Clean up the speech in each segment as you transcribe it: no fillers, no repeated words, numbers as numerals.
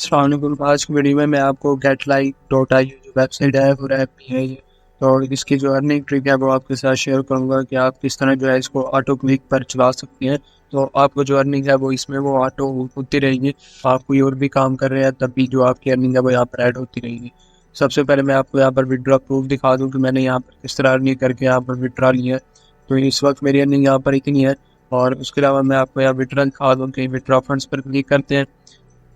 अस्सलाम वालेकुम। आज की वीडियो में मैं आपको getlight.io जो वेबसाइट है और ऐप भी है ये, तो इसकी जो अर्निंग ट्रिक है वो आपके साथ शेयर करूंगा कि आप किस तरह जो है इसको ऑटो क्लिक पर चला सकते हैं। तो आपको जो अर्निंग है वो इसमें वो ऑटो होती रहेगी। आप कोई और भी काम कर रहे हैं तब भी जो आपकी अर्निंग है वो यहाँ पर ऐड होती रहेगी। सबसे पहले मैं आपको यहाँ पर विड्रॉ प्रूफ दिखा दूँ कि मैंने यहाँ पर किस तरह अर्निंग करके यहाँ पर विड्रॉ लिया है। तो इस वक्त मेरी अर्निंग यहाँ पर इतनी है। और उसके अलावा मैं आपको यहाँ विड्रॉ दिखा दूँ कि विड्रॉ फंड्स पर क्लिक करते हैं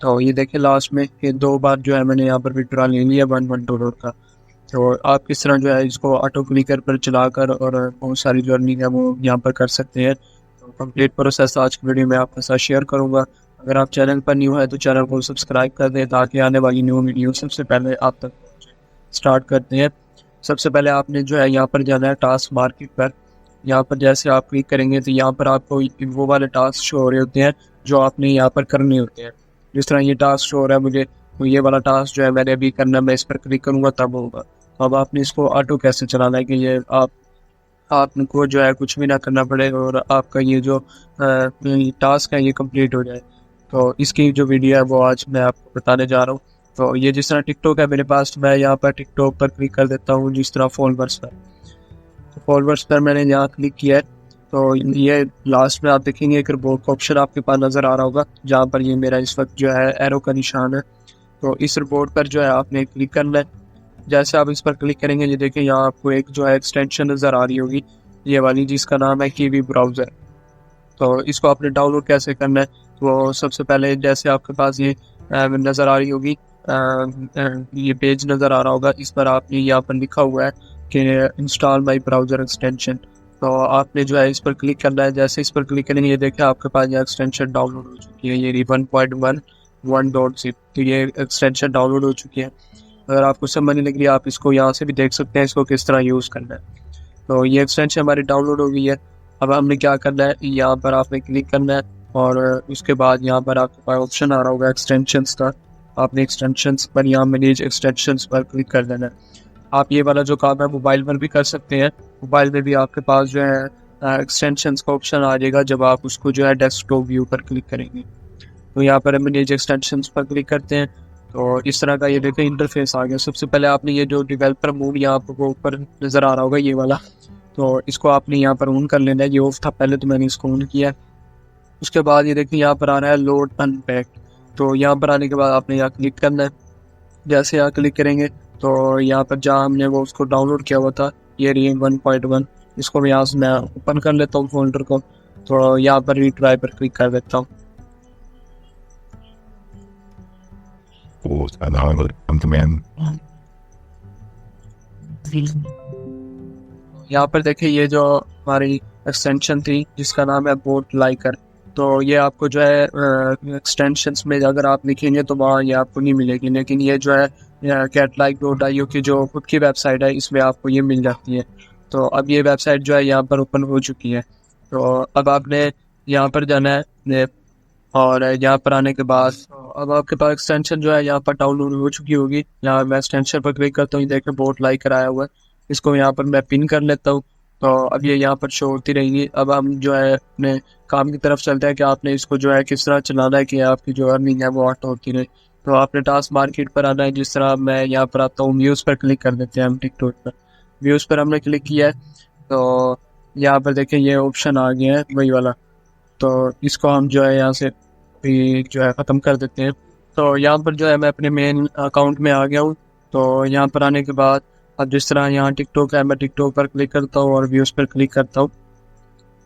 तो ये देखिए लास्ट में कि 2 बार जो है मैंने यहाँ पर विड्रॉ ले लिया $1 का। तो आप किस तरह जो है इसको ऑटो क्लिकर पर चलाकर और बहुत सारी जो अर्निंग है वो यहाँ पर कर सकते हैं। तो कंप्लीट प्रोसेस आज की वीडियो में आपके साथ शेयर करूँगा। अगर आप चैनल पर न्यू है तो चैनल को सब्सक्राइब कर दें ताकि आने वाली न्यू वीडियो सबसे पहले आप तक पहुँचे। स्टार्ट करते हैं। सबसे पहले आपने जो है यहाँ पर जाना है टास्क मार्केट पर। यहाँ पर जैसे आप क्लिक करेंगे तो यहाँ पर आपको वो वाले टास्क शो हो रहे होते हैं जो आपने यहाँ पर करने होते हैं। जिस तरह ये टास्क शो हो रहा है मुझे, तो ये वाला टास्क जो है मैंने अभी करना है, मैं इस पर क्लिक करूँगा तब होगा। तो अब आपने इसको ऑटो कैसे चलाना है कि ये आपको जो है कुछ भी ना करना पड़े और आपका ये जो टास्क है ये कंप्लीट हो जाए। तो इसकी जो वीडियो है वो आज मैं आपको बताने जा रहा हूँ। तो ये जिस तरह टिकटॉक है मेरे पास, तो मैं यहाँ पर टिकटॉक पर क्लिक कर देता हूँ। जिस तरह फॉलोवर्स पर, तो फॉलोवर्स पर मैंने यहाँ क्लिक किया है तो ये लास्ट में आप देखेंगे एक रिपोर्ट का ऑप्शन आपके पास नज़र आ रहा होगा जहाँ पर ये मेरा इस वक्त जो है एरो का निशान है। तो इस रिपोर्ट पर जो है आपने क्लिक करना है। जैसे आप इस पर क्लिक करेंगे ये देखें यहाँ आपको एक जो है एक्सटेंशन नज़र आ रही होगी ये वाली, जिसका नाम है कीवी ब्राउज़र। तो इसको आपने डाउनलोड कैसे करना है, तो सबसे पहले जैसे आपके पास ये नज़र आ रही होगी, ये पेज नज़र आ रहा होगा, इस पर आपने यहाँ पर लिखा हुआ है कि इंस्टॉल माई ब्राउज़र एक्सटेंशन। तो आपने जो है इस पर क्लिक करना है। जैसे इस पर क्लिक करेंगे ये देखिए आपके पास ये एक्सटेंशन डाउनलोड हो चुकी है, ये 1.11.zip। तो ये एक्सटेंशन डाउनलोड हो चुकी है। अगर आपको समझ नहीं लग रही आप इसको यहाँ से भी देख सकते हैं इसको किस तरह यूज़ करना है। तो ये एक्सटेंशन हमारी डाउनलोड हो गई है। अब हमने क्या करना है, यहाँ पर आपने क्लिक करना है और उसके बाद यहाँ पर आपके पास ऑप्शन आ रहा होगा एक्सटेंशंस का। आपने एक्सटेंशंस पर यहाँ मैनेज एक्सटेंशंस पर क्लिक कर देना है। आप ये वाला जो काम है मोबाइल पर भी कर सकते हैं। मोबाइल में भी आपके पास जो है एक्सटेंशंस का ऑप्शन आ जाएगा जब आप उसको जो है डेस्कटॉप व्यू पर क्लिक करेंगे। तो यहाँ पर मैनेज एक्सटेंशंस पर क्लिक करते हैं तो इस तरह का ये देखें इंटरफेस आ गया। सबसे पहले आपने ये जो डेवलपर मोड यहाँ आपको ऊपर नज़र आ रहा होगा ये वाला, तो इसको आपने यहाँ पर ऑन कर लेना है। ये ऑफ था पहले तो मैंने इसको ऑन किया। उसके बाद ये देखिए यहाँ पर आ रहा है लोड अनपैक। तो यहाँ पर आने के बाद आपने यहाँ क्लिक करना है। जैसे यहाँ क्लिक करेंगे तो यहाँ पर जहाँ हमने वो उसको डाउनलोड किया हुआ था ये रिंग 1.1, इसको मैं यहाँ से मैं ओपन कर लेता हूँ फोल्डर को। तो यहाँ पर रीट्राई पर क्लिक कर देता हूँ। यहाँ पर देखिए ये जो हमारी एक्सटेंशन थी जिसका नाम है बोट लाइकर, तो ये आपको जो है एक्सटेंशंस में अगर आप लिखेंगे तो वहाँ ये आपको नहीं मिलेगी, लेकिन ये जो है getlight.io की जो खुद की वेबसाइट है इसमें आपको ये मिल जाती है। तो अब ये वेबसाइट जो है यहाँ पर ओपन हो चुकी है। तो अब आपने यहाँ पर जाना है और यहाँ पर आने के बाद अब आपके पास एक्सटेंशन जो है यहाँ पर डाउनलोड हो चुकी होगी। यहाँ मैं एक्सटेंशन पर क्लिक करता हूँ, देखिए बोट लाइकर आया हुआ है, इसको यहाँ पर मैं पिन कर लेता हूँ। तो अब ये यहाँ पर शो होती रहेंगी। अब हम जो है अपने काम की तरफ चलते हैं कि आपने इसको जो है किस तरह चलाना है कि आपकी जो अर्निंग है वो ऑटो होती रहे। तो आपने टास्क मार्केट पर आना है। जिस तरह मैं यहाँ पर आता हूँ व्यूज़ पर क्लिक कर देते हैं हम टिकटॉक पर। व्यूज़ पर हमने क्लिक किया है तो यहाँ पर देखें ये ऑप्शन आ गया है वही वाला, तो इसको हम जो है यहाँ से भी जो है ख़त्म कर देते हैं। तो यहाँ पर जो है मैं अपने मेन अकाउंट में आ गया हूँ। तो यहाँ पर आने के बाद अब जिस तरह यहाँ टिकटॉक है मैं टिकटॉक पर क्लिक करता हूँ और व्यूज़ पर क्लिक करता हूँ।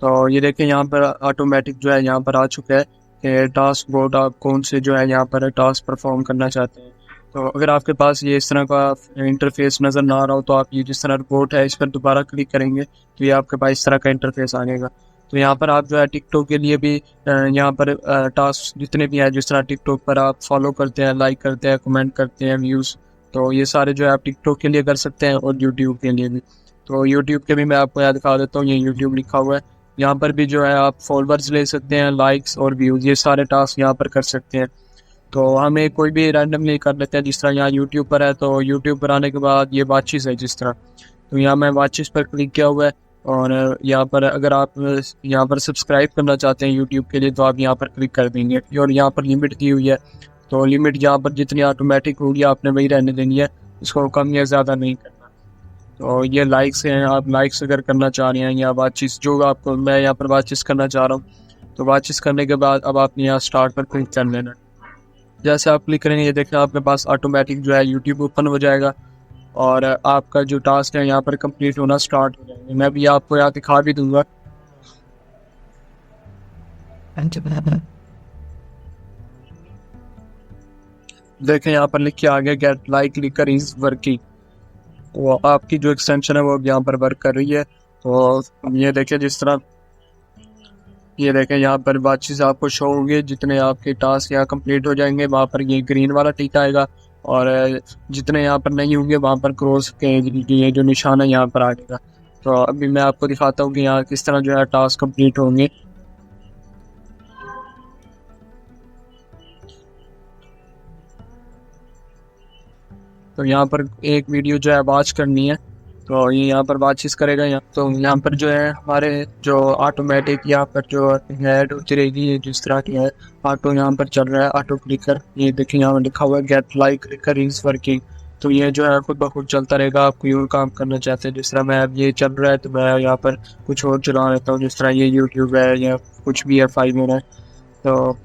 तो ये देखें यहाँ पर ऑटोमेटिक जो है यहाँ पर आ चुका है कि टास्क बोर्ड आप कौन से जो है यहाँ पर टास्क परफॉर्म करना चाहते हैं। तो अगर आपके पास ये इस तरह का इंटरफेस नज़र ना आ रहा हो तो आप ये जिस तरह रिपोर्ट है इस पर दोबारा क्लिक करेंगे तो ये आपके पास इस तरह का इंटरफेस आएगा। तो यहाँ पर आप जो है टिकटॉक के लिए भी यहाँ पर टास्क जितने भी हैं, जिस तरह टिकटॉक पर आप फॉलो करते हैं, लाइक करते हैं, कमेंट करते हैं, व्यूज़, तो ये सारे जो है आप टिकटॉक के लिए कर सकते हैं और यूट्यूब के लिए भी। तो यूट्यूब के भी मैं आपको यहाँ दिखा देता हूँ, ये यूट्यूब लिखा हुआ है। यहाँ पर भी जो है आप फॉलोअर्स ले सकते हैं, लाइक्स और व्यूज़, ये सारे टास्क यहाँ पर कर सकते हैं। तो हमें कोई भी रैंडमली कर लेते हैं। जिस तरह यहाँ यूट्यूब पर है तो यूट्यूब पर आने के बाद ये वॉचेस है जिस तरह, तो यहाँ मैं वॉचेस पर क्लिक किया हुआ है और यहाँ पर अगर आप यहाँ पर सब्सक्राइब करना चाहते हैं यूट्यूब के लिए तो आप यहाँ पर क्लिक कर देंगे और यहाँ पर लिमिट दी हुई है तो लिमिट यहाँ पर जितनी ऑटोमेटिक होगी आपने वही रहने देनी है, इसको कम या ज़्यादा नहीं करना। तो ये लाइक्स हैं, आप लाइक्स अगर करना चाह रहे हैं या बातचीत जो आपको मैं यहाँ पर बातचीत करना चाह रहा हूँ, तो बातचीत करने के बाद अब आपने यहाँ स्टार्ट पर क्लिक कर लेना। जैसे आप क्लिक करेंगे ये देखना आपके पास ऑटोमेटिक जो है यूट्यूब ओपन हो जाएगा और आपका जो टास्क है यहाँ पर कंप्लीट होना स्टार्ट हो जाएगा। मैं भी आपको यहाँ दिखा भी दूंगा। देखें यहाँ पर लिख के आ गया get like clicker is working. वो आपकी जो एक्सटेंशन है वो यहाँ पर वर्क कर रही है। तो ये देखें जिस तरह ये देखें यहाँ पर बातचीत आपको शो होंगे, जितने आपके टास्क यहाँ कंप्लीट हो जाएंगे वहाँ पर ये ग्रीन वाला टिक आएगा और जितने यहाँ पर नहीं होंगे वहाँ पर क्रॉस के ये जो निशान है यहाँ पर आ जाएगा। तो अभी मैं आपको दिखाता हूँ कि यहाँ किस तरह जो है टास्क कंप्लीट होंगे। तो यहाँ पर एक वीडियो जो है वॉच करनी है, तो ये यहाँ पर बातचीत करेगा। यहाँ तो यहाँ पर जो है हमारे जो ऑटोमेटिक यहाँ पर जो ऐड होती रहेगी, ये जिस तरह की है ऑटो यहाँ पर चल रहा है ऑटो क्लिकर। ये देखिए यहाँ लिखा हुआ है get like clicker is working. तो ये जो है खुद ब खुद चलता रहेगा। आप कोई और काम करना चाहते हैं, जिस तरह मैं अब ये चल रहा है तो मैं यहाँ पर कुछ और चला लेता हूँ, जिस तरह ये यूट्यूब है या कुछ भी है फाइवर है। तो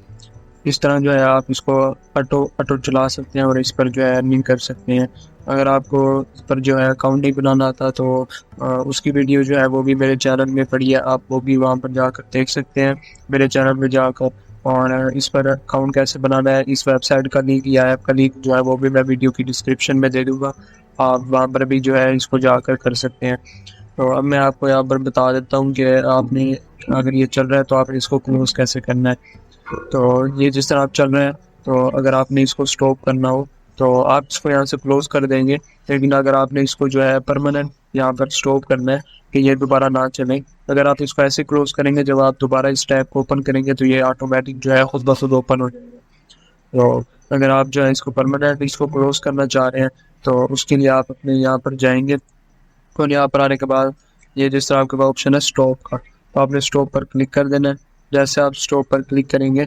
इस तरह जो है आप इसको ऑटो चला सकते हैं और इस पर जो है अर्निंग कर सकते हैं। अगर आपको इस पर जो है अकाउंट नहीं बनाना आता तो उसकी वीडियो जो है वो भी मेरे चैनल में पड़ी है, आप वो भी वहाँ पर जाकर देख सकते हैं मेरे चैनल में जाकर। और इस पर अकाउंट कैसे बनाना है, इस वेबसाइट का लिंक या ऐप का लिंक जो है वो भी मैं वीडियो की डिस्क्रिप्शन में दे दूँगा, आप वहाँ पर भी जो है इसको जाकर कर सकते हैं। तो अब मैं आपको यहाँ पर बता देता हूँ कि आपने अगर ये चल रहा है तो आपने इसको क्लोज कैसे करना है। तो ये जिस तरह आप चल रहे हैं, तो अगर आपने इसको स्टॉप करना हो तो आप इसको यहाँ से क्लोज कर देंगे। लेकिन अगर आपने इसको जो है परमानेंट यहाँ पर स्टॉप करना है कि ये दोबारा ना चले, अगर आप इसको ऐसे क्लोज करेंगे, जब आप दोबारा इस टैब को ओपन करेंगे तो ये ऑटोमेटिक जो है खुद ब खुद ओपन हो जाएगा। तो अगर आप जो है इसको परमानेंट इसको क्लोज करना चाह रहे हैं तो उसके लिए आप अपने यहाँ पर जाएंगे और यहाँ पर आने के बाद ये जिस तरह आपके पास ऑप्शन है स्टॉप का, तो आपने स्टॉप पर क्लिक कर देना है। जैसे आप स्टॉप पर क्लिक करेंगे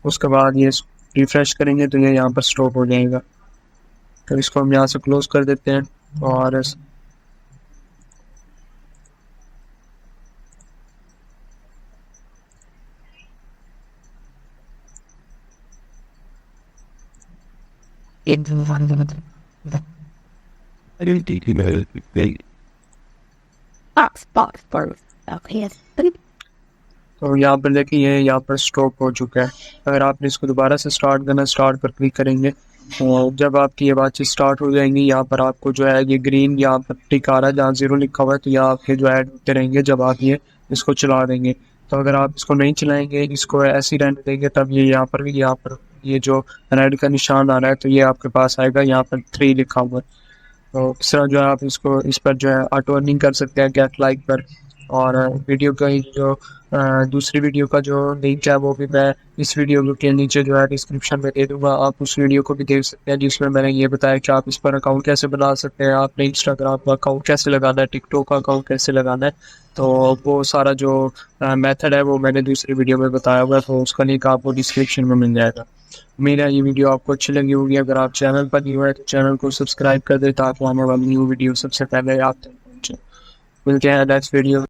उसके बाद ये रिफ्रेश करेंगे तो ये यहाँ पर स्टॉप हो जाएगा। तो इसको हम यहाँ से क्लोज कर देते हैं और तो यहाँ पर देखिए ये यहाँ पर स्टॉप हो चुका है। अगर आपने इसको दोबारा से स्टार्ट करना, स्टार्ट पर क्लिक करेंगे तो जब आपकी ये बातचीत स्टार्ट हो जाएंगी, यहाँ पर आपको जो है ये ग्रीन यहाँ पर टिक आ रहा है जहाँ 0 लिखा हुआ है, तो यहाँ आपके जो ऐड होते रहेंगे जब आप ये इसको चला देंगे। तो अगर आप इसको नहीं चलाएंगे, इसको ऐसे ही रहने देंगे, तब ये यहाँ पर ये जो रेड का निशान आ रहा है तो ये आपके पास आएगा, यहाँ पर 3 लिखा हुआ है। तो इस तरह जो है आप इसको इस पर जो है ऑटो अर्निंग कर सकते हैं गेट लाइक पर। और वीडियो का जो दूसरी वीडियो का जो लिंक है वो भी मैं इस वीडियो के नीचे जो है डिस्क्रिप्शन में दे दूंगा, आप उस वीडियो को भी देख सकते हैं जिसमें मैंने ये बताया कि आप इस पर अकाउंट कैसे बना सकते हैं, आपने इंस्टाग्राम का अकाउंट कैसे लगाना है, टिकटॉक का अकाउंट कैसे लगाना है। तो वो सारा जो मेथड है वो मैंने दूसरी वीडियो में बताया हुआ है, तो उसका लिंक आपको डिस्क्रिप्शन में मिल जाएगा। उम्मीद है ये वीडियो आपको अच्छी लगी होगी। अगर आप चैनल पर न्यू है तो चैनल को सब्सक्राइब कर दे ताकि आने वाली न्यू वीडियो सबसे पहले आप तक पहुँचे। मिलते हैं नेक्स्ट वीडियो।